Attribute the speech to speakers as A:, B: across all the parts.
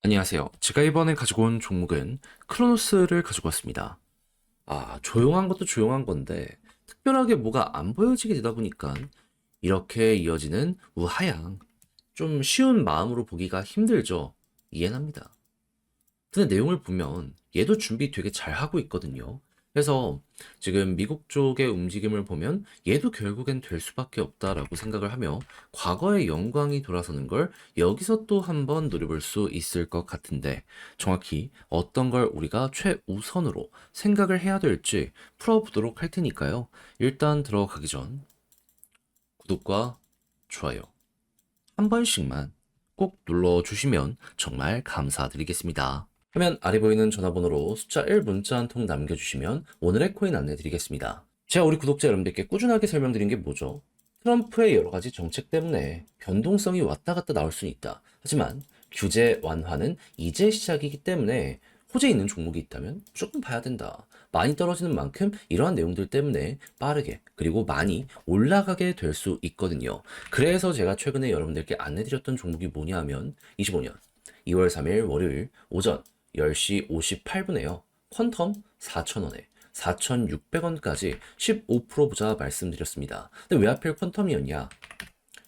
A: 안녕하세요. 제가 이번에 가지고 온 종목은 크로노스를 가지고 왔습니다. 조용한 것도 조용한 건데 특별하게 뭐가 안 보여지게 되다 보니까 이렇게 이어지는 우하향. 좀 쉬운 마음으로 보기가 힘들죠. 이해는 합니다. 근데 내용을 보면 얘도 준비 되게 잘하고 있거든요. 그래서 지금 미국 쪽의 움직임을 보면 얘도 결국엔 될 수밖에 없다라고 생각을 하며 과거의 영광이 돌아서는 걸 여기서 또 한번 노려볼 수 있을 것 같은데 정확히 어떤 걸 우리가 최우선으로 생각을 해야 될지 풀어보도록 할 테니까요. 일단 들어가기 전 구독과 좋아요 한 번씩만 꼭 눌러주시면 정말 감사드리겠습니다. 화면 아래 보이는 전화번호로 숫자 1 문자 한 통 남겨주시면 오늘의 코인 안내드리겠습니다. 제가 우리 구독자 여러분들께 꾸준하게 설명드린 게 뭐죠? 트럼프의 여러 가지 정책 때문에 변동성이 왔다 갔다 나올 수는 있다. 하지만 규제 완화는 이제 시작이기 때문에 호재 있는 종목이 있다면 조금 봐야 된다. 많이 떨어지는 만큼 이러한 내용들 때문에 빠르게 그리고 많이 올라가게 될 수 있거든요. 그래서 제가 최근에 여러분들께 안내드렸던 종목이 뭐냐 하면 25년 2월 3일 월요일 오전 10시 58분에요. 퀀텀 4,000원에 4,600원까지 15% 보자 말씀드렸습니다. 근데 왜 하필 퀀텀이었냐?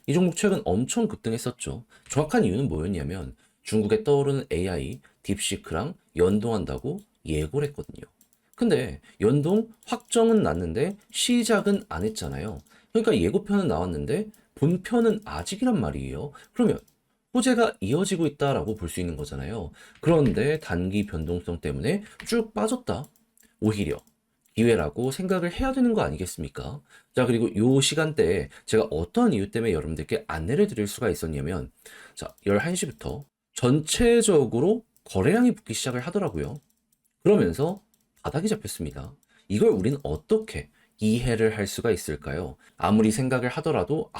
A: 이 종목 최근 엄청 급등했었죠. 정확한 이유는 뭐였냐면 중국에 떠오르는 AI, 딥시크랑 연동한다고 예고를 했거든요. 근데 연동 확정은 났는데 시작은 안 했잖아요. 그러니까 예고편은 나왔는데 본편은 아직이란 말이에요. 그러면 호재가 이어지고 있다라고 볼 수 있는 거잖아요. 그런데 단기 변동성 때문에 쭉 빠졌다. 오히려 기회라고 생각을 해야 되는 거 아니겠습니까? 자, 그리고 요 시간대에 제가 어떤 이유 때문에 여러분들께 안내를 드릴 수가 있었냐면, 자, 11시부터 전체적으로 거래량이 붙기 시작을 하더라고요. 그러면서 바닥이 잡혔습니다. 이걸 우리는 어떻게 이해를 할 수가 있을까요? 아무리 생각을 하더라도,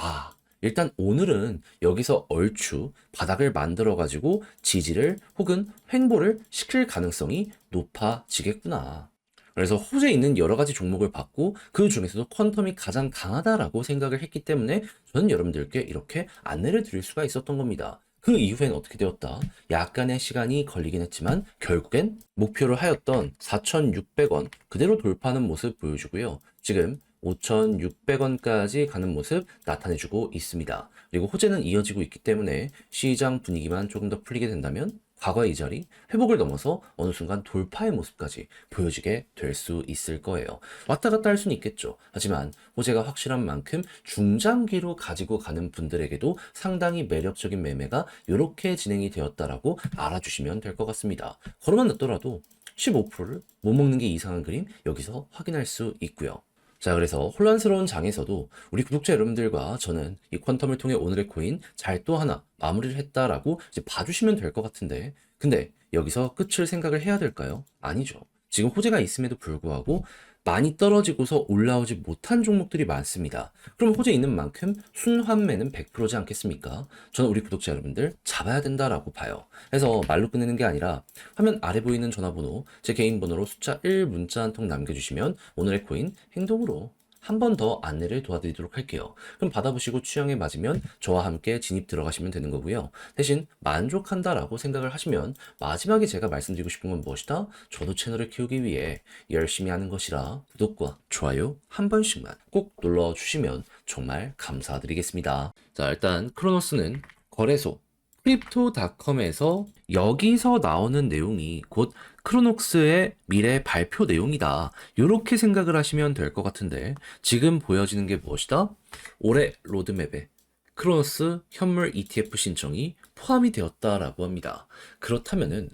A: 일단 오늘은 여기서 얼추 바닥을 만들어가지고 지지를 혹은 횡보를 시킬 가능성이 높아지겠구나. 그래서 호재 있는 여러 가지 종목을 봤고 그 중에서도 퀀텀이 가장 강하다라고 생각을 했기 때문에 저는 여러분들께 이렇게 안내를 드릴 수가 있었던 겁니다. 그 이후엔 어떻게 되었다? 약간의 시간이 걸리긴 했지만 결국엔 목표를 하였던 4,600원 그대로 돌파하는 모습 보여주고요. 지금 5,600원까지 가는 모습 나타내주고 있습니다. 그리고 호재는 이어지고 있기 때문에 시장 분위기만 조금 더 풀리게 된다면 과거의 이 자리 회복을 넘어서 어느 순간 돌파의 모습까지 보여지게 될 수 있을 거예요. 왔다 갔다 할 수는 있겠죠. 하지만 호재가 확실한 만큼 중장기로 가지고 가는 분들에게도 상당히 매력적인 매매가 이렇게 진행이 되었다라고 알아주시면 될 것 같습니다. 걸어만 놨더라도 15%를 못 먹는 게 이상한 그림 여기서 확인할 수 있고요. 자, 그래서 혼란스러운 장에서도 우리 구독자 여러분들과 저는 이 퀀텀을 통해 오늘의 코인 잘 또 하나 마무리를 했다라고 이제 봐주시면 될 것 같은데, 근데 여기서 끝을 생각을 해야 될까요? 아니죠. 지금 호재가 있음에도 불구하고 많이 떨어지고서 올라오지 못한 종목들이 많습니다. 그럼 호재 있는 만큼 순환매는 100%지 않겠습니까? 저는 우리 구독자 여러분들 잡아야 된다라고 봐요. 그래서 말로 끝내는 게 아니라 화면 아래 보이는 전화번호, 제 개인 번호로 숫자 1 문자 한 통 남겨주시면 오늘의 코인 행동으로 한 번 더 안내를 도와드리도록 할게요. 그럼 받아보시고 취향에 맞으면 저와 함께 진입 들어가시면 되는 거고요. 대신 만족한다라고 생각을 하시면 마지막에 제가 말씀드리고 싶은 건 무엇이다? 저도 채널을 키우기 위해 열심히 하는 것이라 구독과 좋아요 한 번씩만 꼭 눌러주시면 정말 감사드리겠습니다. 자, 일단 크로노스는 거래소 크립토닷컴에서 여기서 나오는 내용이 곧 크로녹스의 미래 발표 내용이다. 이렇게 생각을 하시면 될 것 같은데 지금 보여지는 게 무엇이다? 올해 로드맵에 크로노스 현물 ETF 신청이 포함이 되었다라고 합니다. 그렇다면은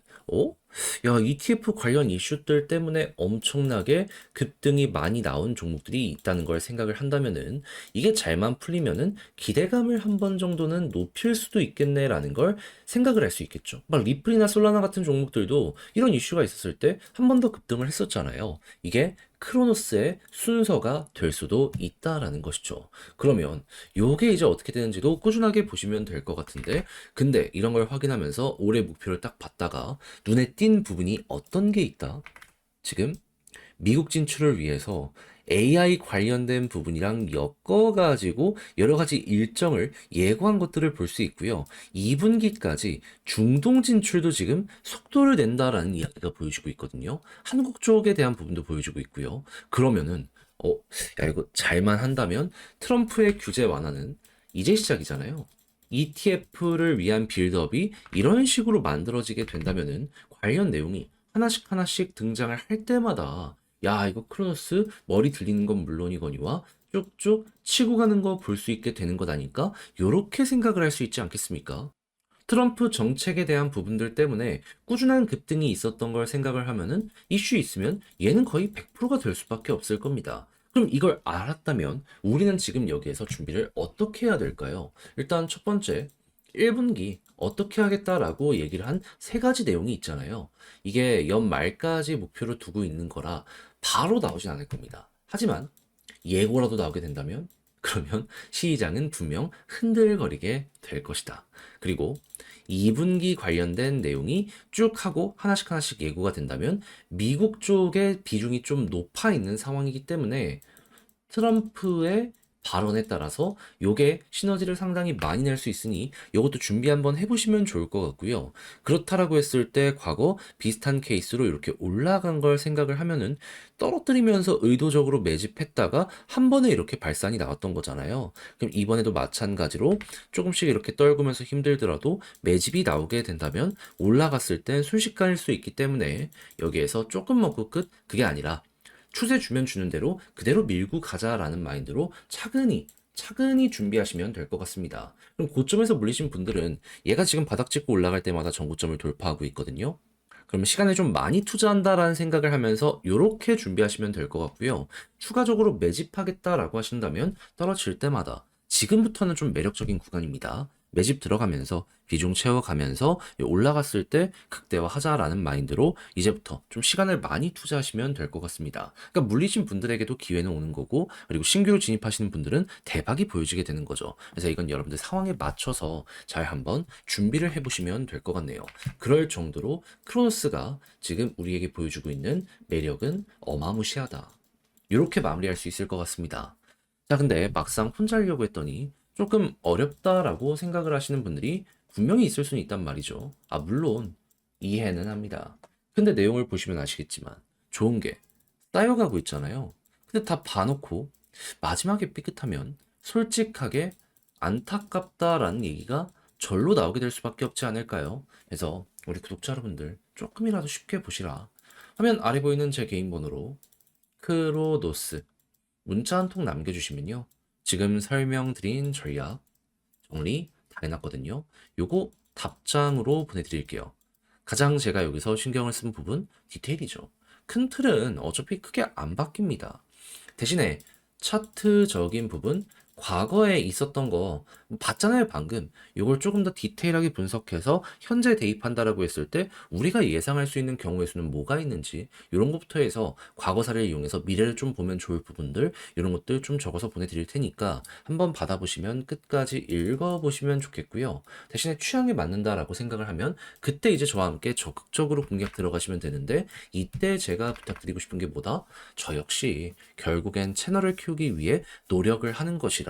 A: 야, ETF 관련 이슈들 때문에 엄청나게 급등이 많이 나온 종목들이 있다는 걸 생각을 한다면은 이게 잘만 풀리면은 기대감을 한 번 정도는 높일 수도 있겠네라는 걸 생각을 할 수 있겠죠. 막 리플이나 솔라나 같은 종목들도 이런 이슈가 있었을 때 한 번 더 급등을 했었잖아요. 이게 크로노스의 순서가 될 수도 있다라는 것이죠. 그러면 요게 이제 어떻게 되는지도 꾸준하게 보시면 될 것 같은데, 근데 이런 걸 확인하면서 올해 목표를 딱 봤다가 눈에 띈 부분이 어떤 게 있다? 지금 미국 진출을 위해서 AI 관련된 부분이랑 엮어가지고 여러 가지 일정을 예고한 것들을 볼 수 있고요. 2분기까지 중동 진출도 지금 속도를 낸다라는 이야기가 보여지고 있거든요. 한국 쪽에 대한 부분도 보여주고 있고요. 그러면은 야 이거 잘만 한다면 트럼프의 규제 완화는 이제 시작이잖아요. ETF를 위한 빌드업이 이런 식으로 만들어지게 된다면은 관련 내용이 하나씩 하나씩 등장을 할 때마다 야 이거 크로노스 머리 들리는 건 물론이거니와 쭉쭉 치고 가는 거 볼 수 있게 되는 것 아닐까? 요렇게 생각을 할 수 있지 않겠습니까? 트럼프 정책에 대한 부분들 때문에 꾸준한 급등이 있었던 걸 생각을 하면은 이슈 있으면 얘는 거의 100%가 될 수밖에 없을 겁니다. 그럼 이걸 알았다면 우리는 지금 여기에서 준비를 어떻게 해야 될까요? 일단 첫 번째, 1분기 어떻게 하겠다라고 얘기를 한 세 가지 내용이 있잖아요. 이게 연말까지 목표를 두고 있는 거라 바로 나오진 않을 겁니다. 하지만 예고라도 나오게 된다면 그러면 시장은 분명 흔들거리게 될 것이다. 그리고 2분기 관련된 내용이 쭉 하고 하나씩 하나씩 예고가 된다면 미국 쪽의 비중이 좀 높아 있는 상황이기 때문에 트럼프의 발언에 따라서 요게 시너지를 상당히 많이 낼 수 있으니 요것도 준비 한번 해보시면 좋을 것 같고요. 그렇다라고 했을 때 과거 비슷한 케이스로 이렇게 올라간 걸 생각을 하면은 떨어뜨리면서 의도적으로 매집했다가 한 번에 이렇게 발산이 나왔던 거잖아요. 그럼 이번에도 마찬가지로 조금씩 이렇게 떨구면서 힘들더라도 매집이 나오게 된다면 올라갔을 땐 순식간일 수 있기 때문에 여기에서 조금 먹고 끝 그게 아니라 추세 주면 주는 대로 그대로 밀고 가자라는 마인드로 차근히 준비하시면 될 것 같습니다. 그럼 고점에서 물리신 분들은 얘가 지금 바닥 찍고 올라갈 때마다 전고점을 돌파하고 있거든요. 그러면 시간을 좀 많이 투자한다라는 생각을 하면서 이렇게 준비하시면 될 것 같고요. 추가적으로 매집하겠다라고 하신다면 떨어질 때마다 지금부터는 좀 매력적인 구간입니다. 매집 들어가면서 비중 채워가면서 올라갔을 때 극대화하자라는 마인드로 이제부터 좀 시간을 많이 투자하시면 될 것 같습니다. 그러니까 물리신 분들에게도 기회는 오는 거고 그리고 신규로 진입하시는 분들은 대박이 보여지게 되는 거죠. 그래서 이건 여러분들 상황에 맞춰서 잘 한번 준비를 해보시면 될 것 같네요. 그럴 정도로 크로노스가 지금 우리에게 보여주고 있는 매력은 어마무시하다. 이렇게 마무리할 수 있을 것 같습니다. 자, 근데 막상 혼자 하려고 했더니 조금 어렵다라고 생각을 하시는 분들이 분명히 있을 수는 있단 말이죠. 물론 이해는 합니다. 근데 내용을 보시면 아시겠지만 좋은 게 쌓여가고 있잖아요. 근데 다 봐놓고 마지막에 삐끗하면 솔직하게 안타깝다라는 얘기가 절로 나오게 될 수밖에 없지 않을까요? 그래서 우리 구독자 여러분들 조금이라도 쉽게 보시라. 화면 아래 보이는 제 개인 번호로 크로노스 문자 한 통 남겨주시면요. 지금 설명드린 전략 정리 다 해놨거든요. 요거 답장으로 보내드릴게요. 가장 제가 여기서 신경을 쓴 부분 디테일이죠. 큰 틀은 어차피 크게 안 바뀝니다. 대신에 차트적인 부분 과거에 있었던 거 봤잖아요 방금. 이걸 조금 더 디테일하게 분석해서 현재 대입한다라고 했을 때 우리가 예상할 수 있는 경우의 수는 뭐가 있는지 이런 것부터 해서 과거사를 이용해서 미래를 좀 보면 좋을 부분들 이런 것들 좀 적어서 보내드릴 테니까 한번 받아보시면 끝까지 읽어보시면 좋겠고요. 대신에 취향에 맞는다라고 생각을 하면 그때 이제 저와 함께 적극적으로 공략 들어가시면 되는데 이때 제가 부탁드리고 싶은 게 뭐다? 저 역시 결국엔 채널을 키우기 위해 노력을 하는 것이라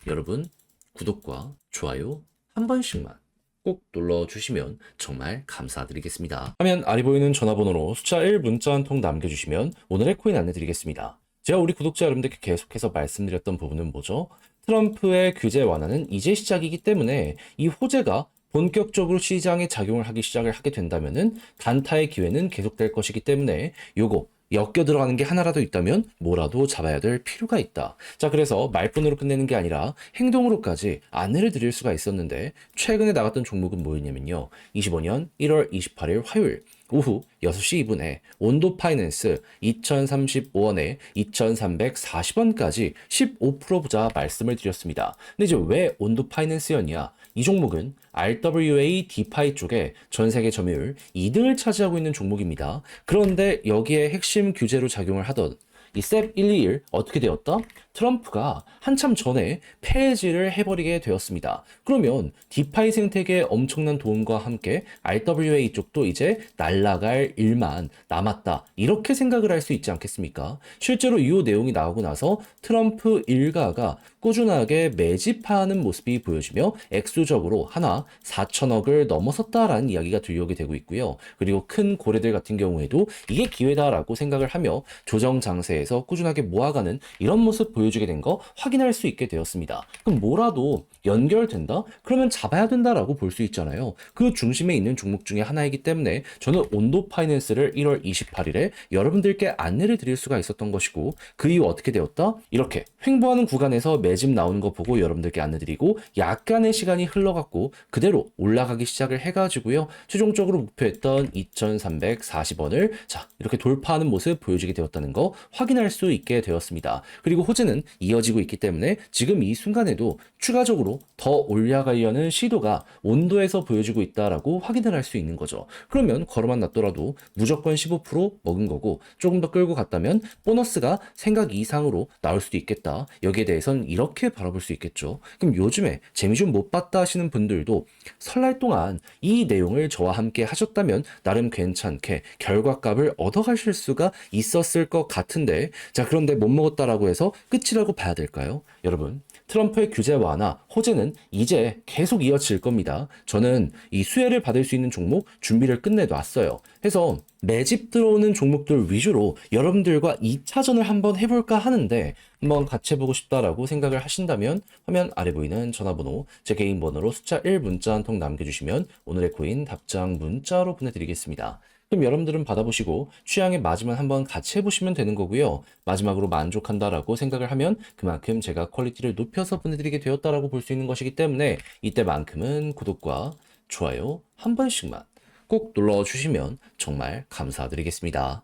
A: 여러분 구독과 좋아요 한 번씩만 꼭 눌러주시면 정말 감사드리겠습니다. 화면 아래 보이는 전화번호로 숫자 1 문자 한 통 남겨주시면 오늘의 코인 안내드리겠습니다. 제가 우리 구독자 여러분들께 계속해서 말씀드렸던 부분은 뭐죠? 트럼프의 규제 완화는 이제 시작이기 때문에 이 호재가 본격적으로 시장에 작용을 하기 시작을 하게 된다면은 단타의 기회는 계속될 것이기 때문에 요거 엮여 들어가는 게 하나라도 있다면 뭐라도 잡아야 될 필요가 있다. 자, 그래서 말뿐으로 끝내는 게 아니라 행동으로까지 안내를 드릴 수가 있었는데 최근에 나갔던 종목은 뭐였냐면요. 25년 1월 28일 화요일 오후 6시 2분에 온도 파이낸스 2035원에 2340원까지 15% 부자 말씀을 드렸습니다. 근데 이제 왜 온도 파이낸스였냐? 이 종목은 RWA 디파이 쪽에 전 세계 점유율 2등을 차지하고 있는 종목입니다. 그런데 여기에 핵심 규제로 작용을 하던 이 SEP 121 어떻게 되었다? 트럼프가 한참 전에 폐지를 해버리게 되었습니다. 그러면 디파이 생태계의 엄청난 도움과 함께 RWA 쪽도 이제 날아갈 일만 남았다. 이렇게 생각을 할 수 있지 않겠습니까? 실제로 이 내용이 나오고 나서 트럼프 일가가 꾸준하게 매집하는 모습이 보여지며 액수적으로 하나 4천억을 넘어섰다라는 이야기가 들려오게 되고 있고요. 그리고 큰 고래들 같은 경우에도 이게 기회다라고 생각을 하며 조정 장세에서 꾸준하게 모아가는 이런 모습 보여주게 된 거 확인할 수 있게 되었습니다. 그럼 뭐라도 연결된다? 그러면 잡아야 된다라고 볼 수 있잖아요. 그 중심에 있는 종목 중에 하나이기 때문에 저는 온도 파이낸스를 1월 28일에 여러분들께 안내를 드릴 수가 있었던 것이고 그 이후 어떻게 되었다? 이렇게 횡보하는 구간에서 매집 나오는 거 보고 여러분들께 안내드리고 약간의 시간이 흘러갔고 그대로 올라가기 시작을 해가지고요. 최종적으로 목표했던 2340원을 자 이렇게 돌파하는 모습 보여주게 되었다는 거 확인할 수 있게 되었습니다. 그리고 호재는 이어지고 있기 때문에 지금 이 순간에도 추가적으로 더 올라가려는 시도가 온도에서 보여지고 있다라고 확인을 할 수 있는 거죠. 그러면 걸어만 놨더라도 무조건 15% 먹은 거고 조금 더 끌고 갔다면 보너스가 생각 이상으로 나올 수도 있겠다. 여기에 대해서는 이렇게 바라볼 수 있겠죠. 그럼 요즘에 재미 좀 못 봤다 하시는 분들도 설날 동안 이 내용을 저와 함께 하셨다면 나름 괜찮게 결과값을 얻어가실 수가 있었을 것 같은데 자 그런데 못 먹었다라고 해서 끝이라고 봐야 될까요? 여러분 트럼프의 규제 완화, 호재는 이제 계속 이어질 겁니다. 저는 이 수혜를 받을 수 있는 종목 준비를 끝내놨어요. 해서 매집 들어오는 종목들 위주로 여러분들과 2차전을 한번 해볼까 하는데 한번 같이 해보고 싶다라고 생각을 하신다면 화면 아래 보이는 전화번호 제 개인 번호로 숫자 1 문자 한 통 남겨주시면 오늘의 코인 답장 문자로 보내드리겠습니다. 그럼 여러분들은 받아보시고 취향에 맞으면 한번 같이 해보시면 되는 거고요. 마지막으로 만족한다라고 생각을 하면 그만큼 제가 퀄리티를 높여서 보내드리게 되었다라고 볼 수 있는 것이기 때문에 이때만큼은 구독과 좋아요 한 번씩만 꼭 눌러주시면 정말 감사드리겠습니다.